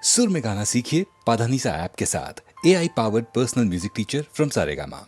सुर में गाना सीखिए पाधानीसा ऐप के साथ। AI powered personal music teacher from Saregama.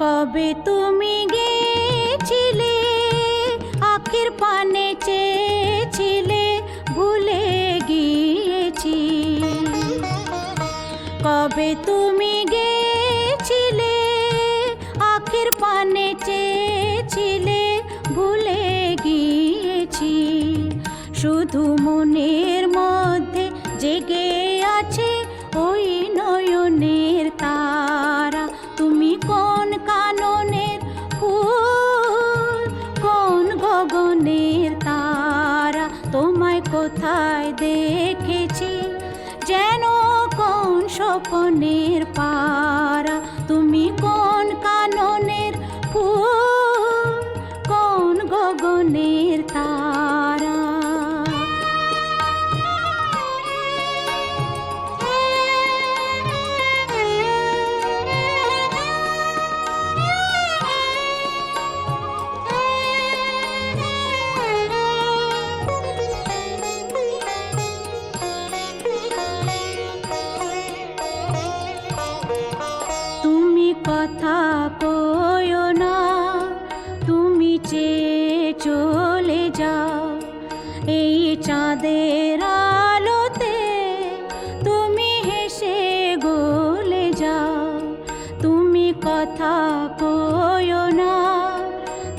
কবে তুমি গেছিলে আখির পানে চেয়েছিলে ভুলে গিয়েছি। কবে তুমি গেছিলে আখির পানে চেয়েছিলে ভুলে গিয়েছি। শুধু মনের মধ্যে জেগে আছে ওই নয়নের তারা। তুমি কোন কাননের ফুল, কোন গগনের তারা। তো তোমায় কোথায় দেখেছি যেন কোন স্বপ্নের পারা, তুমি কোন কাননের ফুল, কোন গগনের তারা। তুমি কথা কইও না, তুমি চেয়ে চলে যাও এই চাঁদের আলোতে, তুমি হেসে গলে যাও। তুমি কথা কইও না,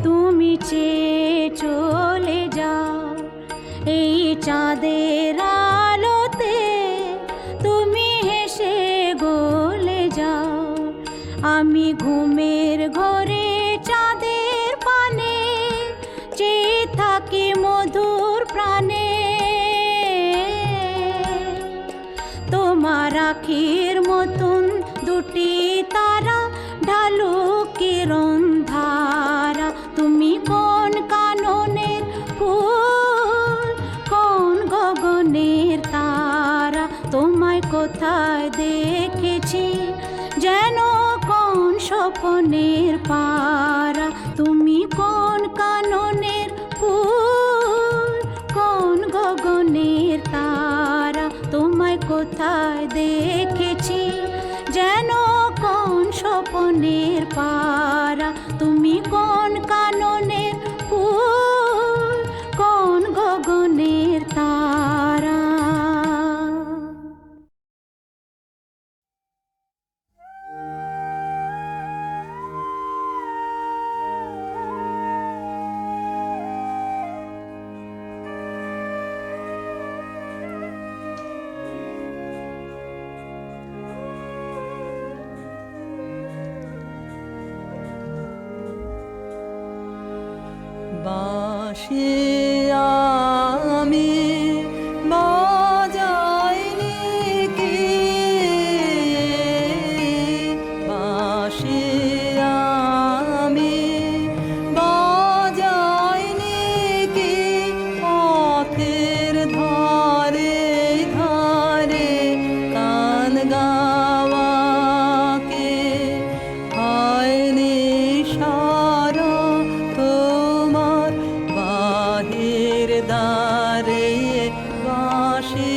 তুমি চেয়ে চলে যাও এই চাঁদের আলোতে, তুমি হেসে গলে যাও। আমি ঘুমের ঘরে চাঁদের পানে চেয়ে থাকি মধুর প্রাণে, তোমার আখির মতন দুটি তারা ঢালু কিরণ ধারা। তুমি কোন কাননের ফুল, কোন গগনের তারা, তোমায় কোথায় দেখেছি যেন কোন স্বপ্নের পারা, তুমি কোন কাননের ফুল, কোন গগনের তারা, তোমায় কোথায় দেখেছি যেন কোন স্বপ্নের পারা, তুমি কোন কাননের ফুল, কোন গগনের তারা। বাঁশি আমি বাজাইনি কি, বাঁশি আমি বাজাইনি কি, পথের ধারে ধারে গান গাওয়াকে হয়নি সারা তোমার বাহির দ্বারে। বাঁশি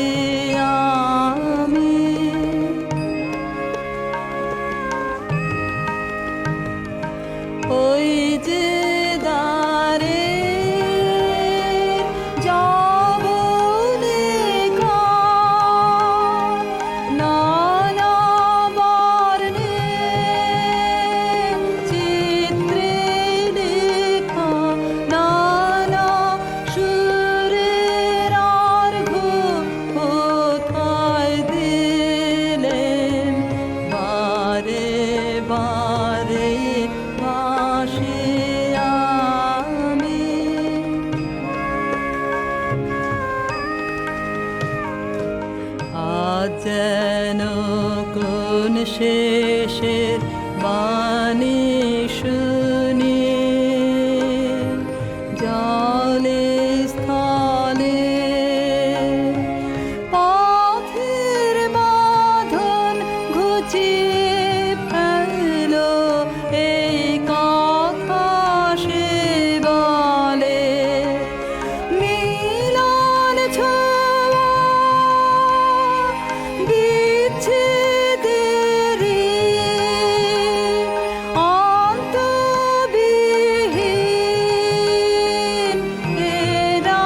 আমি ওই যে দ্বারে যাব লেখা নানা বর্ণে চিত্রে লেখা, নানা সুরের অর্ঘ্য কোথায় দিলেন বারে বারে। বাঁশি আমি আজ যেন কোন শেষের বাণী শুনি, জলে স্থলে পথের বাঁধন ঘুচিয়ে ফেলো, এই কথা সে বলে মিলন ছোঁয়া বিচ্ছেদের অন্তবিহীন এরা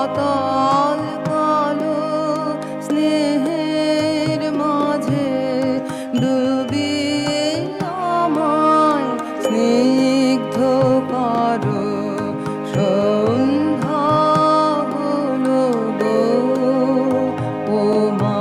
পাতাল কালো স্নেহের মাঝে ডুবিয়ে আমায় স্নিগ্ধ করো সন্ধ্যা হলো গো ও মা।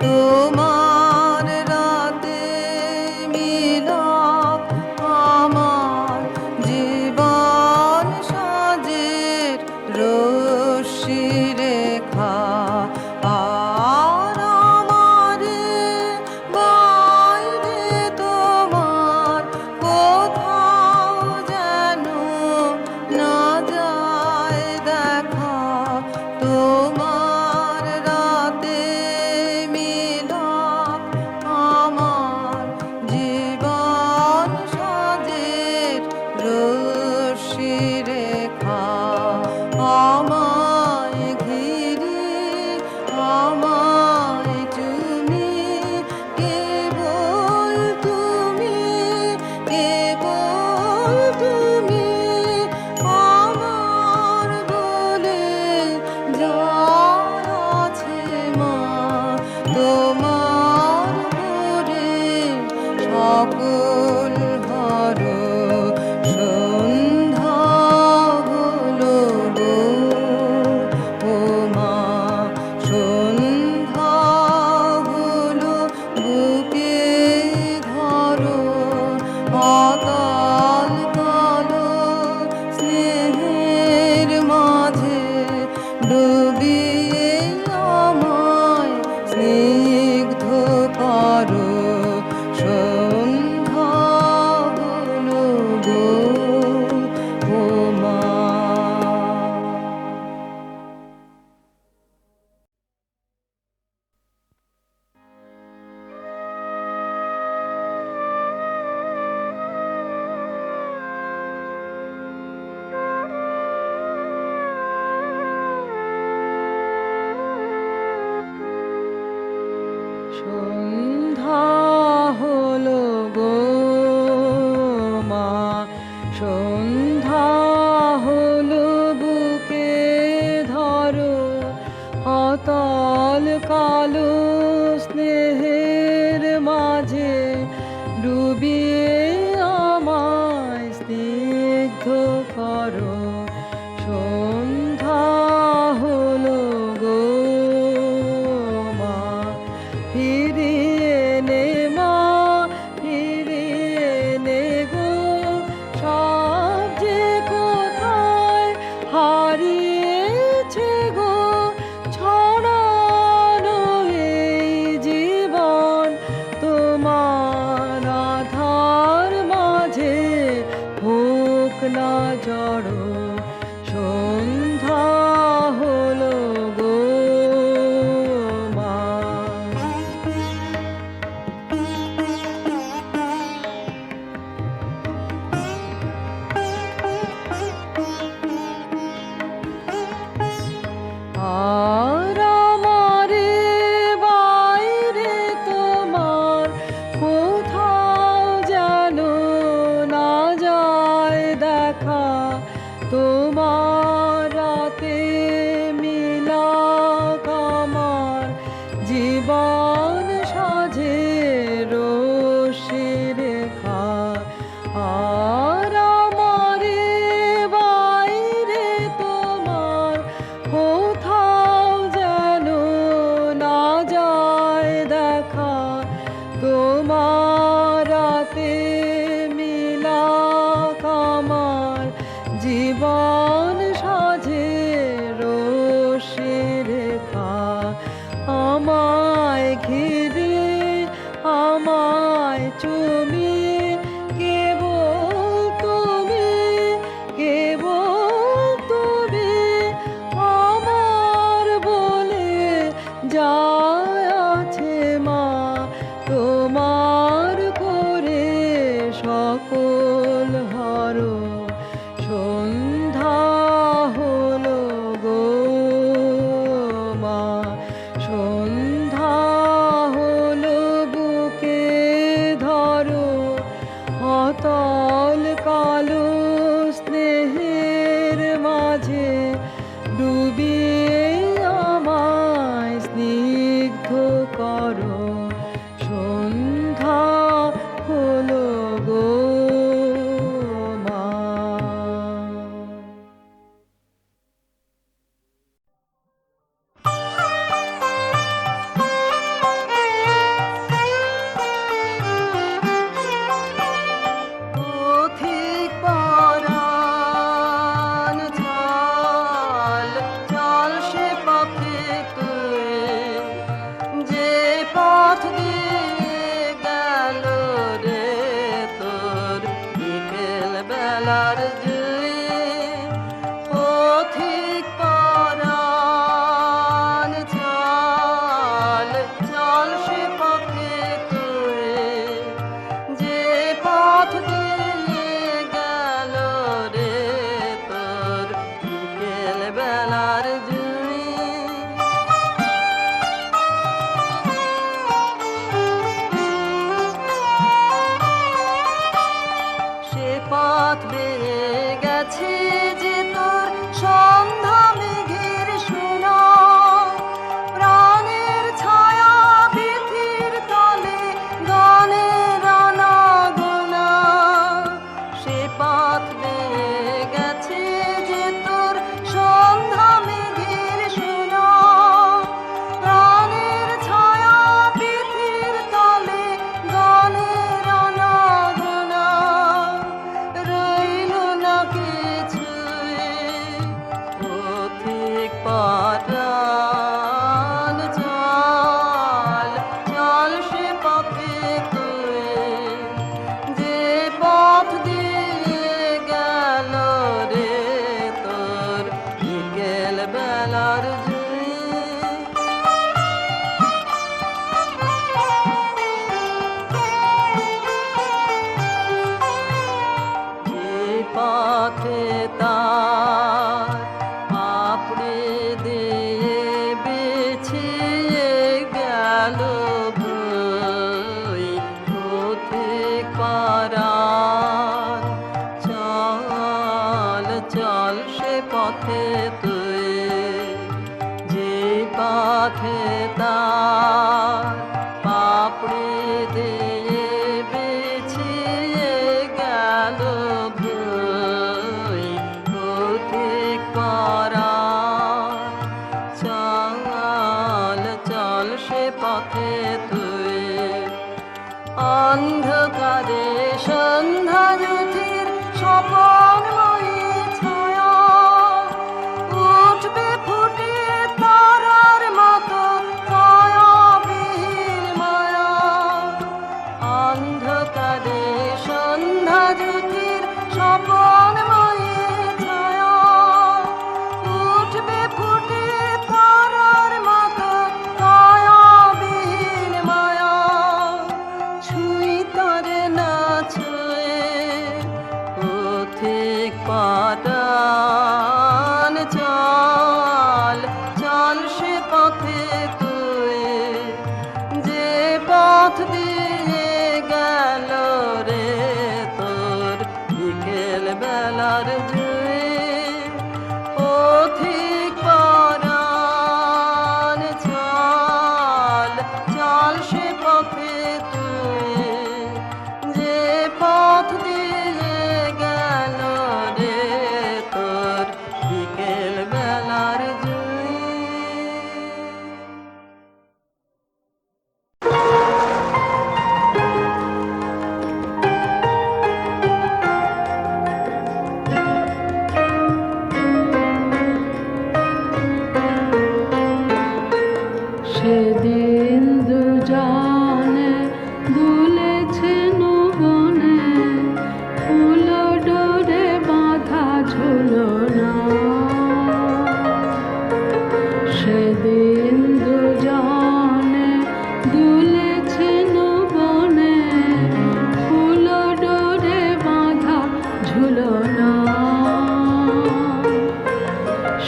তোমার রাতে মিলক আমার জীবন সাজের রশ্মি রেখা আর আমারে বাইরে তোমার কোথাও যেন না যায় দেখা তোমার রাতে মিলক আমার জীবন সাজের রশ্মি রেখা আমায় ঘিরে আমায় তুমি কেবল তুমি কেবল তুমি আমার বলে যা আছে মা তোমার করে সকল হর সন্ধ্যা হলো গো ও মা সন্ধ্যা হলো বুকে ধরো অতল কালো স্নেহের মাঝে ডুবিয়ে আমায় স্নিগ্ধ করো সন্ধ্যা হলো গো ও মা। সন্ধ্যা হলো গো মা সন্ধ্যা হলো বুকে ধরো অতল কালো স্নেহের মাঝে ডুবিয়ে আমায় স্নিগ্ধ করো সন্ধ্যা হলো গো মা ফিরিয়ে নে মা ফিরিয়ে নে গো সব যে কোথায় হারিয়েছে গো ছড়ানো এই জীবন তোমার আধার মাঝে হোক না জড়ো সন্ধ্যা হলো গো মা। আর আমারে বাইরে তোমার কোথাও যেন না যায় দেখা তোমার রাতে মিলক আমার জীবন সাজে রশ্মি রেখা আর আমারে বাইরে তোমার কোথাও যেন না যায় দেখা তোমার রাতে মিলক আমার জীবন সাজে রশ্মি রেখা আমায় ঘিরে আমায় চুমি কেবল তুমি কেবল তুমি আমার বলে যা আছে মা তোমার করে সকল হর সন্ধ্যা হলো গো মা সন্ধ্যা হলো বুকে ধরো অতল কালো স্নেহের মাঝে ডুবিয়ে আমায় স্নিগ্ধ করো সন্ধ্যা হলো গো মা। অন্ধকারে সন্ধ্যা জ্যোতির স্বপনময়ী ছায়া উঠবে ফুটে তারার মতো কায়াবিহীন মায়া। অন্ধকারে সন্ধ্যা জ্যোতির স্বপনময়ী ছায়া উঠবে ফুটে তারার মতো কায়াবিহীন মায়া। ছুঁই তারে না ছুঁয়ে পথিক পাটান চল চল সে পথে তুই যে পথ দিয়ে গেল রে তোর বিকেল বেলার জুয়ে। পথিক পাটান চল চল সে পথে তুই যে পথ দিয়ে গেল রে তোর বিকেল বেলার জুয়ে। সেদিন দুজনে দুলেছেন বনে ফুল ডোরে বাঁধা ঝুলনা। সেদিন দুজনে দুলেছেন বনে ফুল ডোরে বাঁধা ঝুলনা।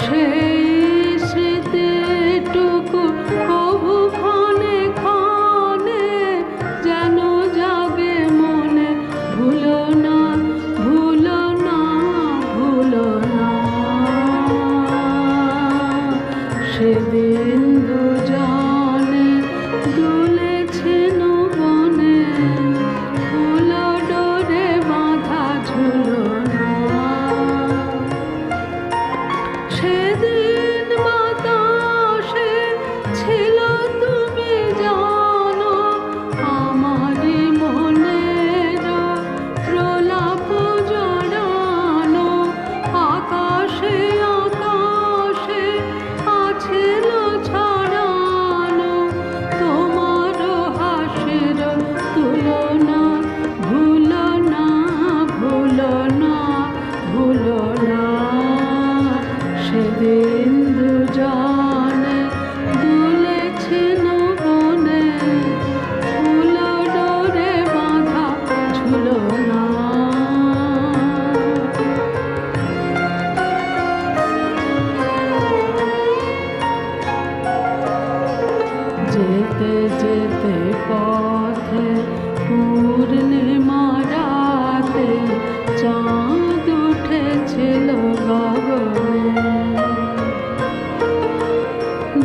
সেই স্মৃতিটুকু কভু ক্ষণে ক্ষণে যেন জাগে মনে। ভুলো না ভুলো না ভুলো না। সেদিন দুজনে দুলেছেন বনে ফুল ডোরে বাঁধা ঝুলনা। সেদিন বাতাসে ছিল তুমি জানো আমারই মনের প্রলাপ জড়ানো। আকাশে আকাশে আছিল ছড়ানো তোমার হাসির তুলনা। ভুলো না ভুলো না ভুলো না। সেদিন দুজনে দুলেছেন বনে ফুল ডোরে বাঁধা ঝুলনা। যেতে যেতে পথে পূর্ণিমা রাতে চাঁদ উঠেছিল গগনে।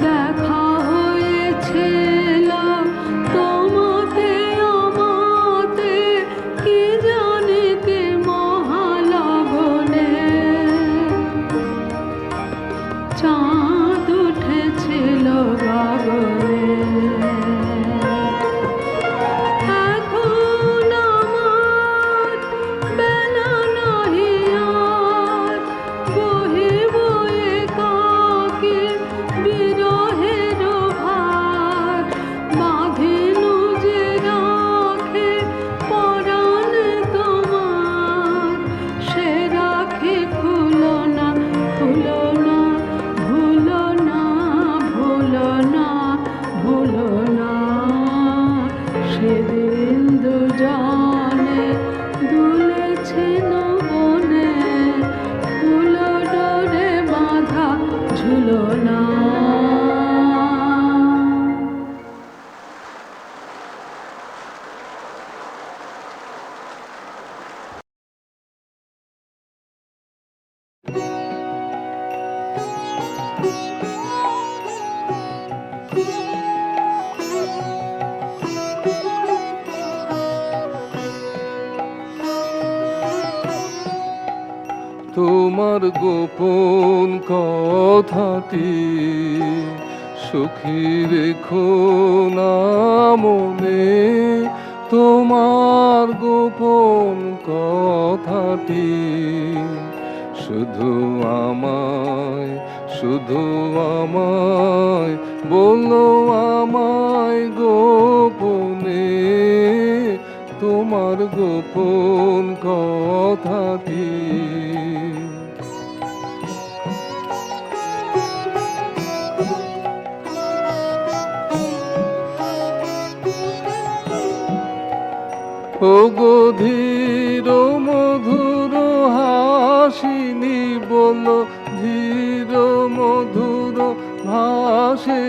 দেখা হয়েছিল তোমাতে আমাতে কি জানি কি মহালগনে। চাঁদ উঠেছিল গগনে। এখন আমার বেলা নাহি আর বহে বয়ে কাকে বিরহের ভার। বাঁধিনু যে রাখে পরাণ তোমার সে রাখে খুলো না খুলো না ভুলো না ভুলো না ভুলো না। সেদিন দুজনে দুলেছেন বনে ফুল ডোরে বাঁধা ঝুলনা। তোমার গোপন কথাটি সুখী রেখো না মনে, তোমার গোপন কথাটি শুধু আমায় বলো আমায় গোপনে তোমার গোপন কথাটি। ও গধীর মধুর হাসিনি বলো ধীর মধুর ভাসে,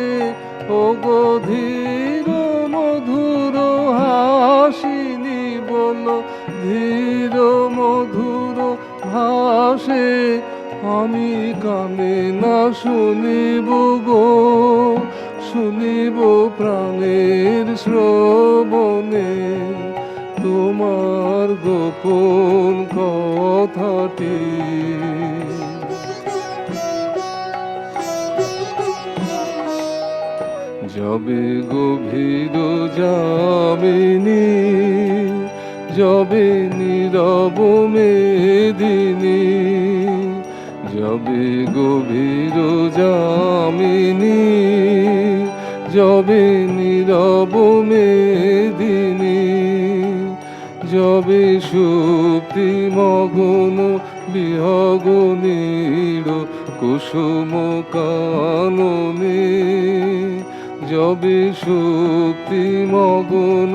ও গধীর মধুর হাসিনি বলো ধীর মধুর ভাসে, আমি কানে না শুনিব গো, শুনিব প্রাণের শ্রবণে তোমার গোপন কথাটি। যবে গভীর যামিনী, যবে নীরব মেদিনী, যবে গভীর যামিনী, যবে নীরব মেদিনী, যবে সুপ্তি মগন বিহগ নীড় কুসুম কাননে, যবে সুপ্তি মগন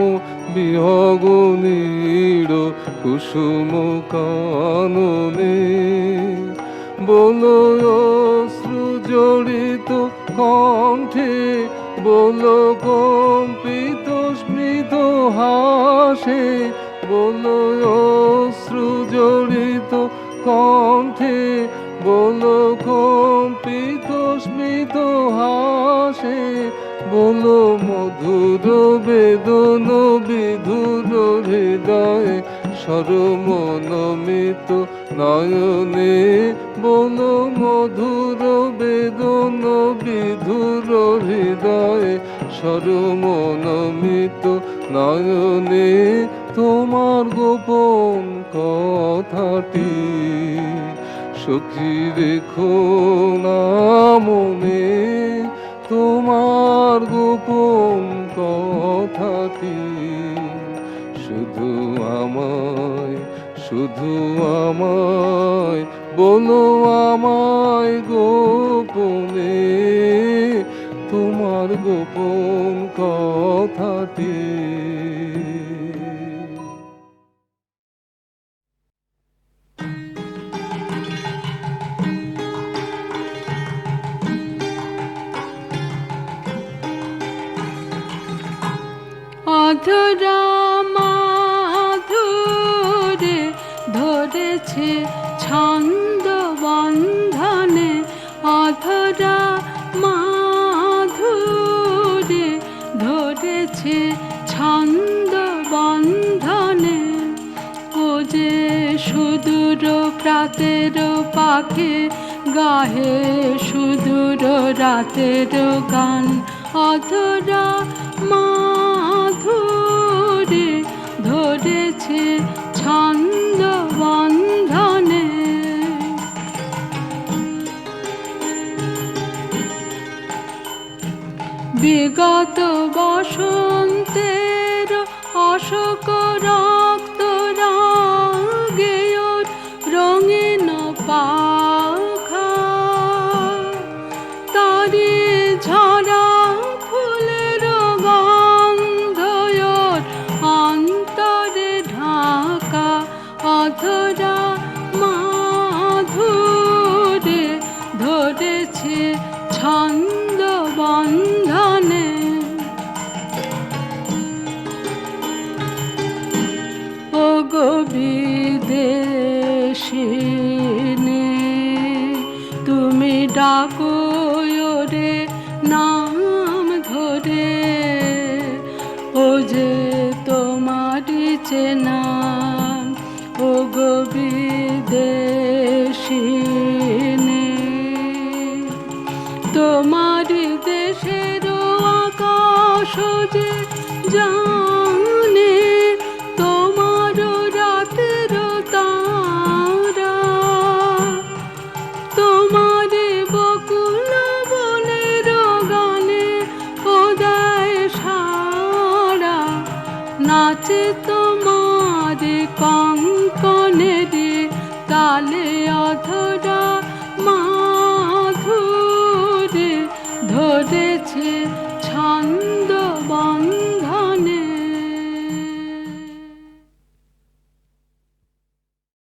বিহগ নীড় কুসুম কাননে, বলো অশ্রু জড়িত কণ্ঠে, বলো কম্পিত স্মৃত হাসে, বলো অশ্রু জড়িত কণ্ঠে, বলো কম্পিত স্মৃত হাসে, বলো মধুর বেদন বিধুর হৃদয়ে সরমনমিত নয়নে, বলো মধুর বেদন বিধুর হৃদয়ে সরমনমিত নয়নে তোমার গোপন কথাটি সখী রেখো না মনে, তোমার গোপন কথাটি শুধু আমায় বলো আমায় গোপনে তোমার গোপন কথাটি। অধরা মাধুরে ধরেছে ছন্দ বন্ধনে, অধরা মাধুরে ধরেছে ছন্দ বন্ধনে, ও যে সুদূর প্রাতের পাখি গাহে সুদূর রাতের গান, অধরা মাধুরে ধরেছে ছন্দ বন্ধনে। বিগত বসন্তের অশোক রক্ত রাগে রঙিন পাখা, তারি ঝরা ফুলের গন্ধ অন্তরে ঢাকা, অধরা মাধুরে ধরেছে ছন্দ বন্ধনে। ও গো বিদেশিনী তুমি ডাকো রে নাম ধরে, ও যে তোমারি চেনা, ও গো বিদেশিনী তোমারি দেশের আকাশ যে জানে, ধরেছে ছন্দ